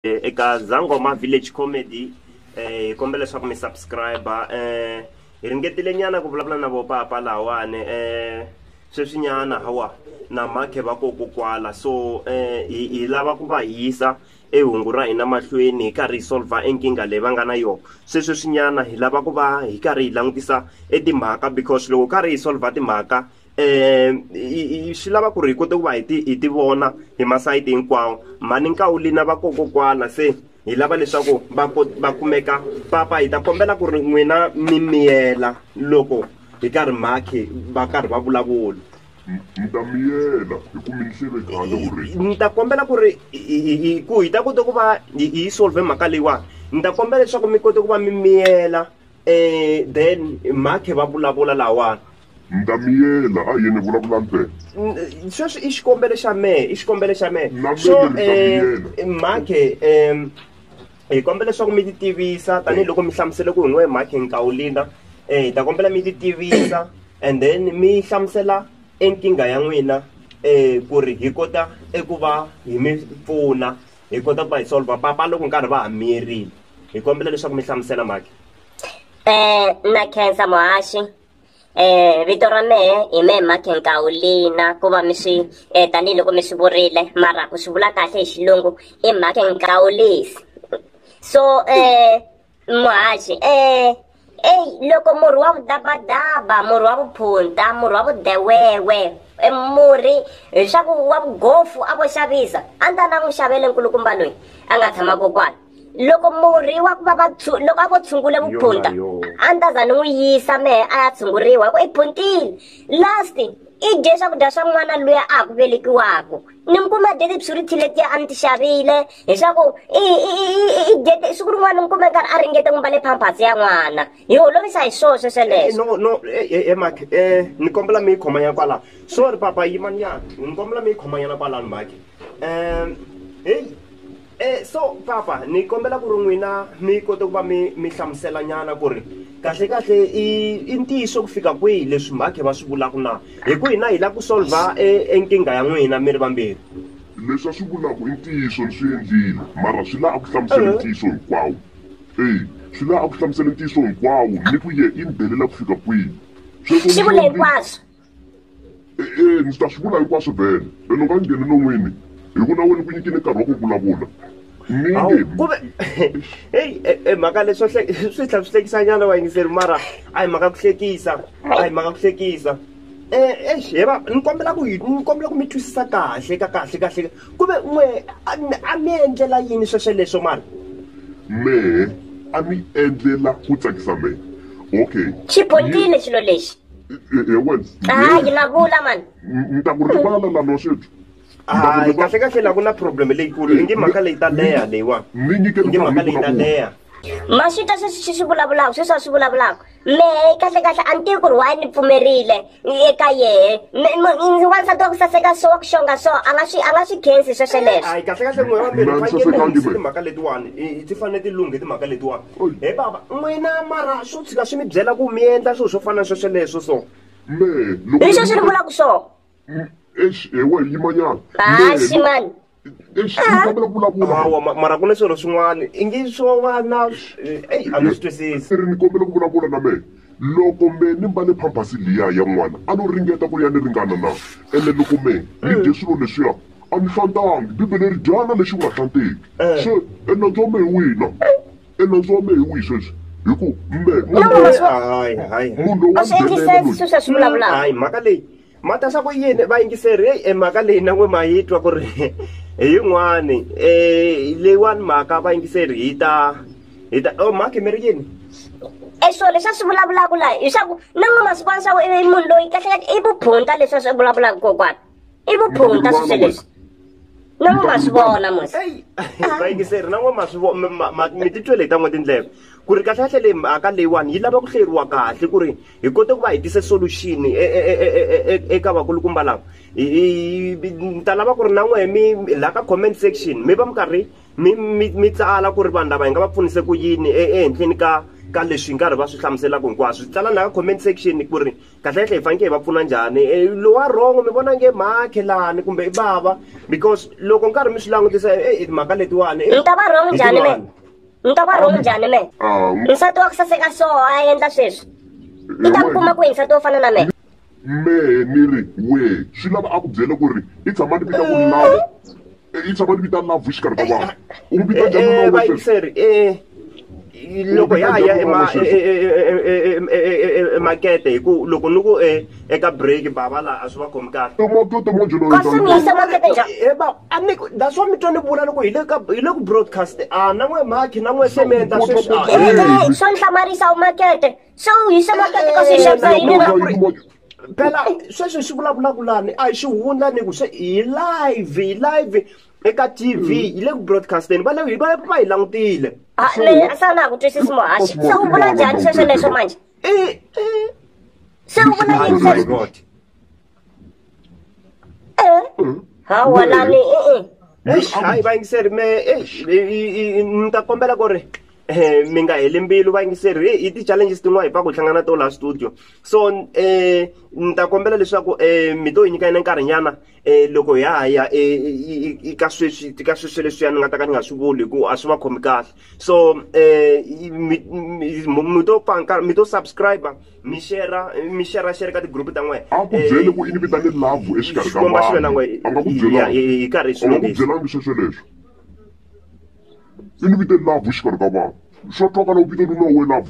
eka Zangoma Village Comedy kombela leswaku mi subscriber hi ringetile nyana ku vulavula na vo papa lawane sweswi nyana hawa na makhe va koko kwala so hi lava ku va hisa ehungu ra hina mahlweni hi karhi hi solve enkinga leyi va nga na yona sweswi nyana hi lava ku va hi karhi hi langutisa etimhaka because loko karhi hi solve timhaka swi lava ku ri hi kote ku va hi ti vona hi masayiti hinkwawo mani nkawuli na va koko kwala se hi lava leswaku va kumeka papa hi ta kombela ku ri n'wina mi miyela loko hi karhi makhe va karhi va vulavula nta miyela hi ku mi hleve khale ku ri ni ta kombela ku ri hi ta kota ku va hi solve mhaka leyiwani ni ta kombela leswaku mi kota ku va mi miyela then makhe va vulavula lawani nta miyela a yini vulavula ntsena sweswi i xikombelo xa mehe so makhe hi kombela leswaku mi ti tivisa tanihiloko mi hlamusele ku hi n'we makhe Nkawulina hi ta kombela mi ti tivisa and then mi hlamusela enkinga ya n'wina ku ri hi kota eku va hi mi pfuna hi kota ku va hi solve papa loko nkarhi va ha miyerile hi kombela leswaku mi hlamusela makhe na khensa muhaxi vito ra mehe hi mehe makhe Nkawulina ku va mi swi tanihiloko mi swi vurile mara ku swi vula kahle hi xilungu i makhe Nkawulisi so muhaxi loko murhi wa vudabadaba murhi wa vuphunta murhi wa vudewewe murhi leswaku wa vugofu a vo xavisa a ni ta na n'wi xavele nkulukumba loyi a nga tshama kokwani loko murhi wa ku va loko a vo tshungule vuphunta a ni ta za ni n'wi yisa mehe a ya tshunguriwa hikuva i phuntile last i dye swakudya swa n'wana luya a ha ku velekiwaka ni mi kuma dye tipswirithi letiya a ni ti xavile leswaku i dye siku rin'wana ni mi kume nkarhi a ringete n'wi mbale pampasi ya n'wana hi holovisa hi swoho swesweleswo no makhe ni kombela mi yi khomanyana kwalano sorry papa yimani nyana ni kombela mi yi khomanyana kwalano makhe so papa ni kombela ku ri n'wina mi kota ku va mi hlamusela nyana ku ri kahle i ntiyiso ku fika kwihi leswi makhe va swi vulaka na hi ku hina hi lava ku solve enkinga ya n'wina mi ri vambirhi leswi a swi vulaka i ntiyiso ni swi endlile mara swi lava ku hlamusela ntiyiso hinkwawo swi lava ku hlamusela ntiyiso hinkwawo ni ku ye i ni belela ku fika kwihi swi vula hinkwaswo ni ta swi vula hinkwaswo vhele leno nga ngheni no n'wini hi ku na wena ku nyikile nkarhi wa ku vulavula kuve mhaka leswo swi tlhela swi hlekisa nyana vayingiseri mara a hi mhaka ku hlekisa heva ni kombela ku mi twisisa kahle kuve n'we a mi endlela yini swesweleswo mara mehe a mi endlela ku tsakisa mehe okay xi botile xilo lexi hayi na vula mani ni ta ku rivala lano swethu kahle la ku na problem leyikulu i nge mhaka leyi ta leha leyiwani i nge mhaka leyi ta leha ma swi ta sweswi swi vulavulaka sweswi a swi vulavulaka mehe kahle a ni tivi ku ri wayi ni pfumerile eka yehe wansati wa ku saseka so wa ku xonga so a nga swi khensi swesweleswo hayi kahle n'we vambirhi timhaka letiwani ti fanele ti lunghe timhaka letiwani he baba n'wina mara swo tshika swi mi byela ku mi endla swilo swo fana na swesweleswo so hi sweswi ni vulaka swo ewe yimanyana haxi mani hawa mara ku na swilo swin'wana i nge swo va na a ni swi twisisi ni kombela ku vulavula na mehe loko me ni mbale pampasi liya ya n'wana a no ringeta ku ya ni ringana na ene loko me ni dye swilo leswiya a ni hlantangi bibele ri dyana lexi nga hlanteki se enandzu wa mehe wina enandzu wa mehe wihi sweswi hi ku munhu hayi mhaka leyi mata swa ku yini vayingiseri mhaka leyi na n'we ma yi twa ku ri hi yin'wani leyiwani mhaka vayingiseri hi ta makhe mi ri yini swilo leswi a swi vulavulaka laha leswaku na n'we masiku ya swa ku i munhu loyi kahlekahle i vuphunta leswi a swi vulavulaka kokwana i vuphunta sweswo leswi na n'we ma swi vona musi vayingiseri na n'we ma swi vona mi titwe leyi ta n'we tindleve ku ri kahlekahle leyi mhaka leyiwani yi lava ku hleriwa kahle ku ri hi kote ku va hi tise solution eka vakulukumba lava ni ta lava ku ri na n'wehe mi laha ka comment section mi va mi karhi mi tsala ku ri vanhu lava hi nga va pfunise ku yini ehenhleni ka leswi hi nkarhi va swi hlamuselaka hinkwaswo tsala na ka comment section ku ri kahlekahle hi fanekele hi va pfuna njhani lowu wa wrong mi vona nge makhelani kumbe i bava because loko nkarhi mi swi langutisa timhaka letiwani ni ta va wrong njhani me ni ta va wrong njhani me nsati wa ku saseka so a endla sweswi i ta kuma ku nsati wo fana na me ni ri we swi lava a ku byela ku ri i tshama ni vita ku love i tshama ni vita love xikarhi ka vanhu u n'wi vita njhani vayingiseri loko ya ya emakete hi ku loko ni ku eka break bava laha a swi va khomi kahle kasi mi yisa makete njhani that's what mi twa ni vula loko hi le ku broadcast na n'we maki na n'we sementa sweswi swo nhlamarisa u makete so u yisa makete kasi hi xavisa yini phela sweswi swi vulavulaka lani a hi xihundla ni ku hi live eka TV hi le ku broadcasteni va hi langutile sa na ku twisisi muhaxi se u vula njhani sweswo leswo manje se u vula yini sweswo hawa lani hayi vayingiseri ni ta kombela ku ri mi nga heli mbilu vayingiseri hi ti-challenges tin'wana hi pa ku hlangana to laha studio so ni ta kombela leswaku mi to hi nyika yina nkarhinyana loko ha ya ka sweswi leswiya ni nga ta ka ni nga swi vuli hi ku a swi va khomi kahle so mi to subscribe mi share ka ti-group ta n'wehe a ku byele ku i ni vitane love exikarhi ka vanhu a nga ku byela hi karhi hi swilunghisa byelangi sweswo leswo i ni vite love xikarhi ka vanhu swo twa ka loko vito lulawe love